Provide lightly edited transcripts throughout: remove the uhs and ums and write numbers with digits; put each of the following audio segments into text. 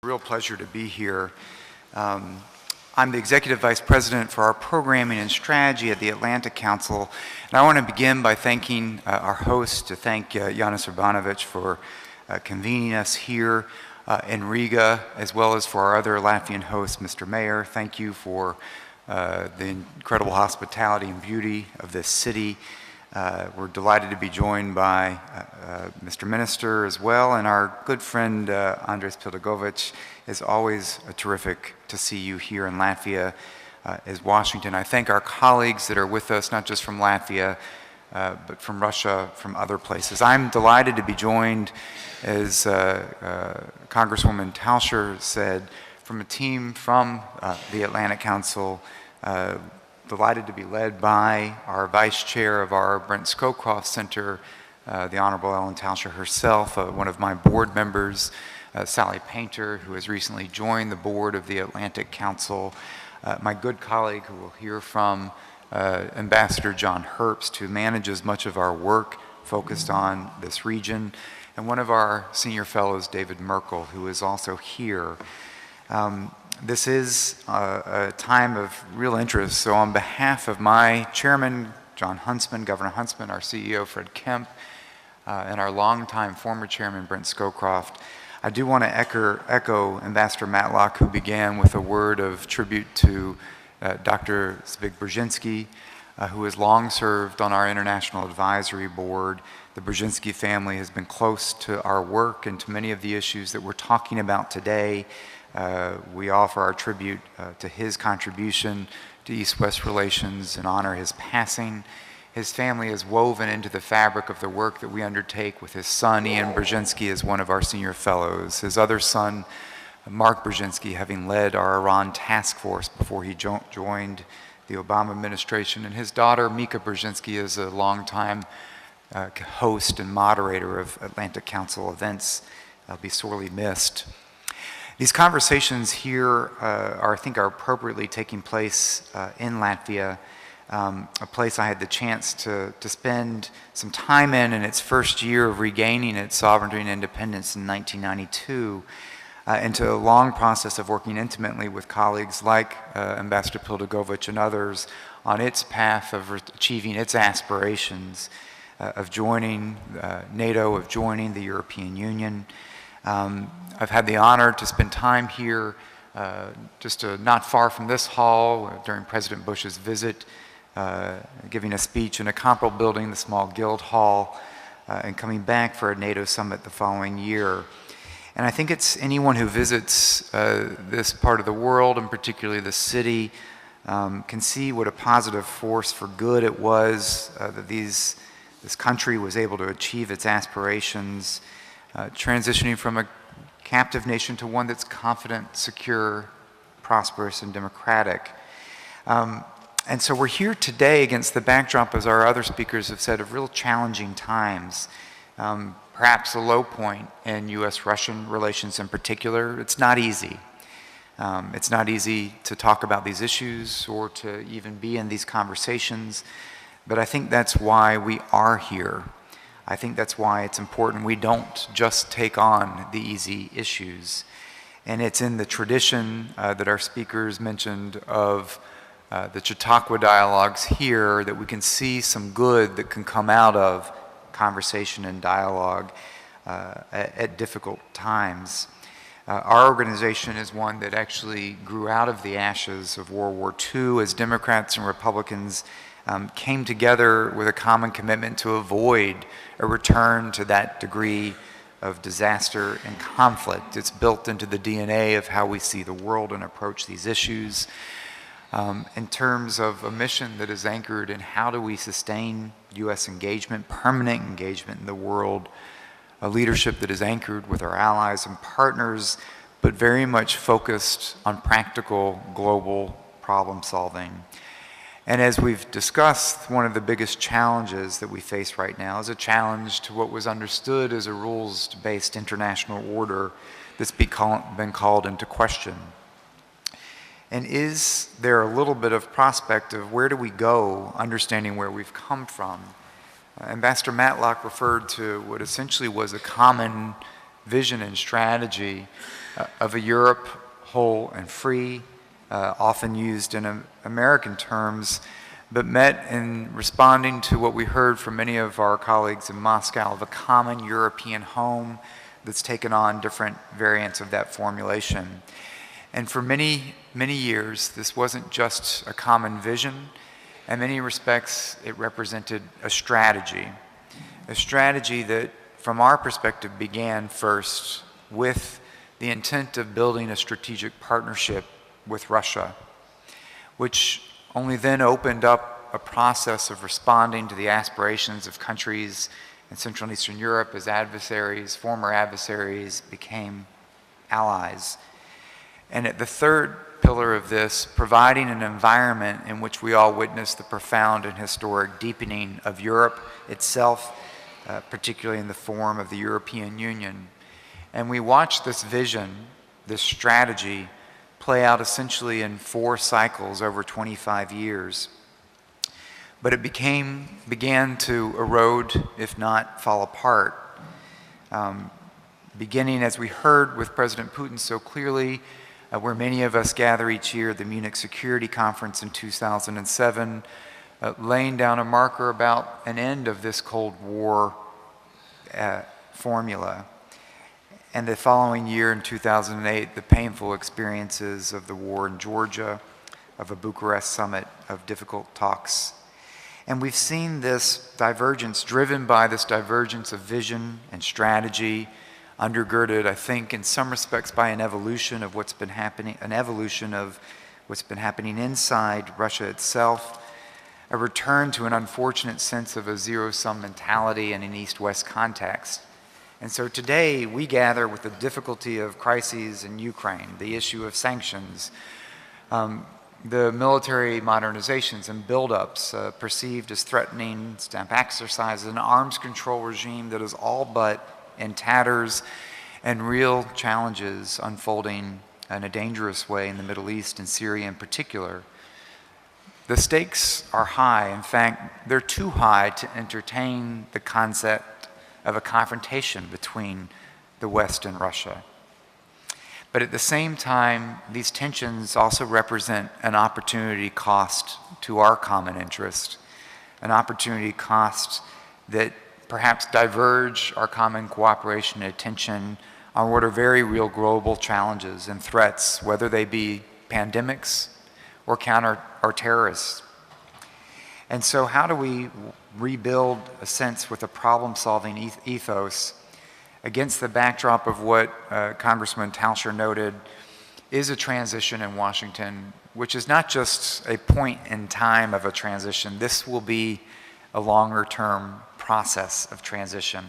Real pleasure to be here. I'm the Executive Vice President for our Programming and Strategy at the Atlantic Council, and I want to begin by thanking our host, to thank Yanis Urbanovic for convening us here in Riga, as well as for our other Latvian host, Mr. Mayor. Thank you for the incredible hospitality and beauty of this city. We're delighted to be joined by Mr. Minister as well, and our good friend Andres Pildagovic. It's always terrific to see you here in Latvia as Washington. I thank our colleagues that are with us, not just from Latvia, but from Russia, from other places. I'm delighted to be joined, as Congresswoman Tauscher said, from a team from the Atlantic Council, delighted to be led by our Vice Chair of our Brent Scowcroft Center, the Honorable Ellen Tauscher herself, one of my board members, Sally Painter, who has recently joined the board of the Atlantic Council, my good colleague who we'll hear from, Ambassador John Herbst, who manages much of our work focused on this region, and one of our senior fellows, David Merkel, who is also here. This is a time of real interest, so on behalf of my chairman, John Huntsman, Governor Huntsman, our CEO, Fred Kemp, and our longtime former chairman, Brent Scowcroft, I do want to echo Ambassador Matlock, who began with a word of tribute to Dr. Zbig Brzezinski, who has long served on our International Advisory Board. The Brzezinski family has been close to our work and to many of the issues that we're talking about today. We offer our tribute to his contribution to East-West relations and honor his passing. His family is woven into the fabric of the work that we undertake, with his son, Ian Brzezinski, as one of our senior fellows. His other son, Mark Brzezinski, having led our Iran task force before he joined the Obama administration. And his daughter, Mika Brzezinski, is a longtime host and moderator of Atlantic Council events. I'll be sorely missed. These conversations here I think are appropriately taking place in Latvia, a place I had the chance to spend some time in its first year of regaining its sovereignty and independence in 1992, into a long process of working intimately with colleagues like Ambassador Pildagovic and others on its path of achieving its aspirations of joining NATO, of joining the European Union. I've had the honor to spend time here just not far from this hall during President Bush's visit, giving a speech in a comparable building, the small Guild Hall, and coming back for a NATO summit the following year. And I think it's anyone who visits this part of the world, and particularly the city, can see what a positive force for good it was that this country was able to achieve its aspirations, transitioning from a captive nation to one that's confident, secure, prosperous, and democratic. And so we're here today against the backdrop, as our other speakers have said, of real challenging times. Perhaps a low point in U.S.-Russian relations in particular. It's not easy. It's not easy to talk about these issues or to even be in these conversations, but I think that's why we are here. I think that's why it's important we don't just take on the easy issues. And it's in the tradition that our speakers mentioned of the Chautauqua dialogues here that we can see some good that can come out of conversation and dialogue at difficult times. Our organization is one that actually grew out of the ashes of World War II as Democrats and Republicans came together with a common commitment to avoid a return to that degree of disaster and conflict. It's built into the DNA of how we see the world and approach these issues. In terms of a mission that is anchored in how do we sustain U.S. engagement, permanent engagement in the world, a leadership that is anchored with our allies and partners, but very much focused on practical global problem solving. And as we've discussed, one of the biggest challenges that we face right now is a challenge to what was understood as a rules-based international order that's been called into question. And is there a little bit of prospect of where do we go, understanding where we've come from? Ambassador Matlock referred to what essentially was a common vision and strategy of a Europe whole and free, often used in American terms, but met in responding to what we heard from many of our colleagues in Moscow of a common European home that's taken on different variants of that formulation. And for many, many years, this wasn't just a common vision. In many respects, it represented a strategy that, from our perspective, began first with the intent of building a strategic partnership with Russia, which only then opened up a process of responding to the aspirations of countries in Central and Eastern Europe as adversaries, former adversaries, became allies. And at the third pillar of this, providing an environment in which we all witnessed the profound and historic deepening of Europe itself, particularly in the form of the European Union. And we watched this vision, this strategy, play out essentially in 4 cycles over 25 years. But it began to erode, if not fall apart. Beginning, as we heard with President Putin so clearly, where many of us gather each year at the Munich Security Conference in 2007, laying down a marker about an end of this Cold War formula. And the following year, in 2008, the painful experiences of the war in Georgia, of a Bucharest summit, of difficult talks. And we've seen this divergence, driven by this divergence of vision and strategy, undergirded, I think, in some respects by an evolution of what's been happening, inside Russia itself, a return to an unfortunate sense of a zero-sum mentality in an East-West context. And so today we gather with the difficulty of crises in Ukraine, the issue of sanctions, the military modernizations and buildups perceived as threatening stamp exercises, an arms control regime that is all but in tatters, and real challenges unfolding in a dangerous way in the Middle East and Syria in particular. The stakes are high. In fact, they're too high to entertain the concept of a confrontation between the West and Russia. But at the same time, these tensions also represent an opportunity cost to our common interest, an opportunity cost that perhaps diverge our common cooperation and attention on what are very real global challenges and threats, whether they be pandemics or terrorists. And so how do we rebuild a sense with a problem-solving ethos against the backdrop of what Congressman Tauscher noted is a transition in Washington, which is not just a point in time of a transition. This will be a longer-term process of transition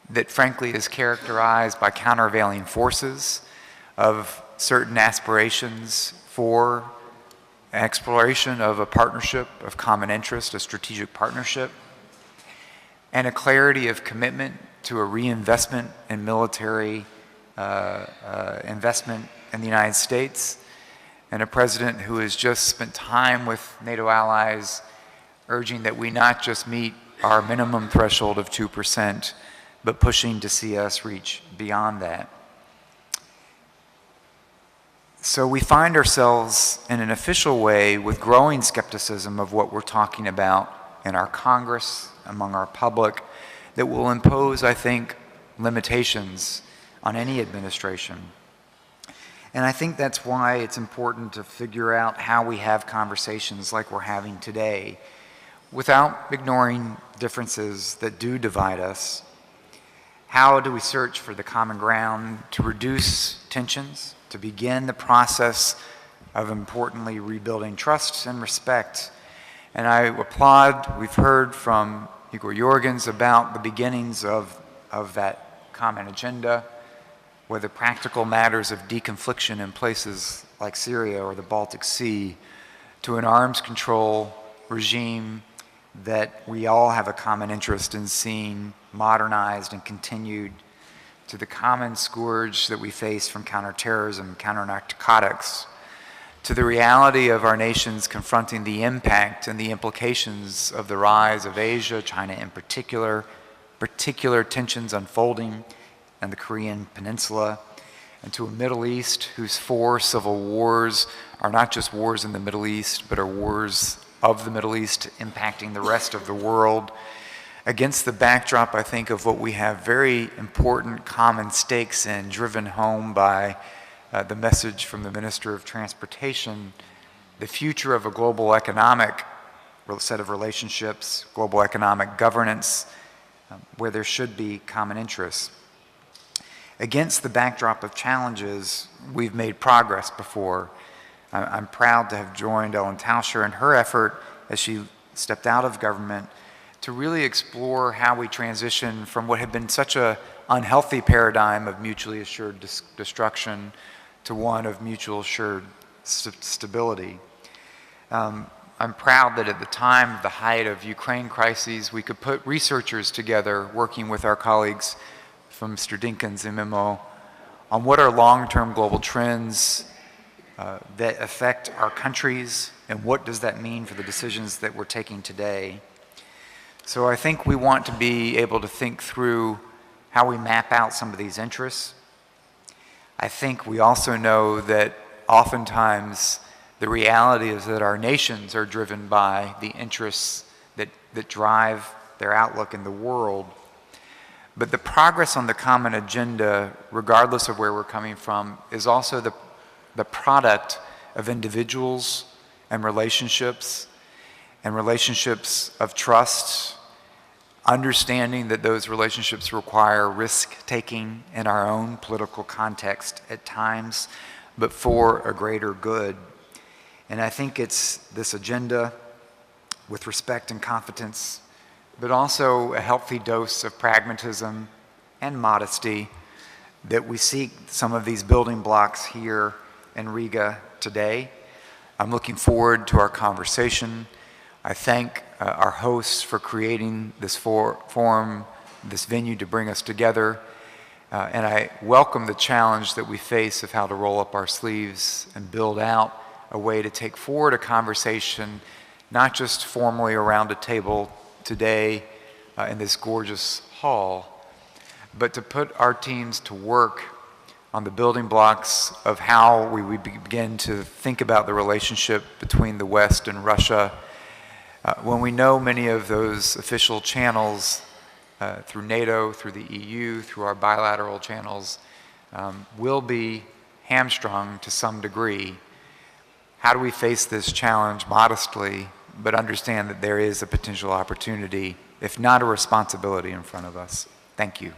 that frankly is characterized by countervailing forces of certain aspirations for exploration of a partnership of common interest, a strategic partnership, and a clarity of commitment to a reinvestment in military investment in the United States, and a president who has just spent time with NATO allies urging that we not just meet our minimum threshold of 2%, but pushing to see us reach beyond that. So we find ourselves in an official way with growing skepticism of what we're talking about in our Congress, among our public, that will impose, I think, limitations on any administration. And I think that's why it's important to figure out how we have conversations like we're having today without ignoring differences that do divide us. How do we search for the common ground to reduce tensions, to begin the process of importantly rebuilding trust and respect? And I applaud, we've heard from Igor Jorgens about the beginnings of that common agenda, whether practical matters of deconfliction in places like Syria or the Baltic Sea, to an arms control regime that we all have a common interest in seeing modernized and continued, to the common scourge that we face from counterterrorism, counter-narcotics, to the reality of our nations confronting the impact and the implications of the rise of Asia, China in particular tensions unfolding and the Korean Peninsula, and to a Middle East whose 4 civil wars are not just wars in the Middle East, but are wars of the Middle East impacting the rest of the world, against the backdrop, I think, of what we have very important common stakes in, driven home by the message from the Minister of Transportation, the future of a global economic set of relationships, global economic governance, where there should be common interests. Against the backdrop of challenges, we've made progress before. I'm proud to have joined Ellen Tauscher in her effort as she stepped out of government to really explore how we transition from what had been such an unhealthy paradigm of mutually assured destruction to one of mutual assured stability. I'm proud that at the time of the height of Ukraine crises, we could put researchers together working with our colleagues from Mr. Dinkins and MMO on what are long-term global trends that affect our countries and what does that mean for the decisions that we're taking today. So I think we want to be able to think through how we map out some of these interests. I think we also know that oftentimes the reality is that our nations are driven by the interests that drive their outlook in the world. But the progress on the common agenda, regardless of where we're coming from, is also the product of individuals and relationships of trust, understanding that those relationships require risk-taking in our own political context at times, but for a greater good. And I think it's this agenda with respect and confidence, but also a healthy dose of pragmatism and modesty that we seek some of these building blocks here in Riga today. I'm looking forward to our conversation. I thank our hosts for creating this forum, this venue to bring us together. And I welcome the challenge that we face of how to roll up our sleeves and build out a way to take forward a conversation, not just formally around a table today in this gorgeous hall, but to put our teams to work on the building blocks of how we begin to think about the relationship between the West and Russia. When we know many of those official channels through NATO, through the EU, through our bilateral channels, will be hamstrung to some degree. How do we face this challenge modestly, but understand that there is a potential opportunity, if not a responsibility, in front of us? Thank you.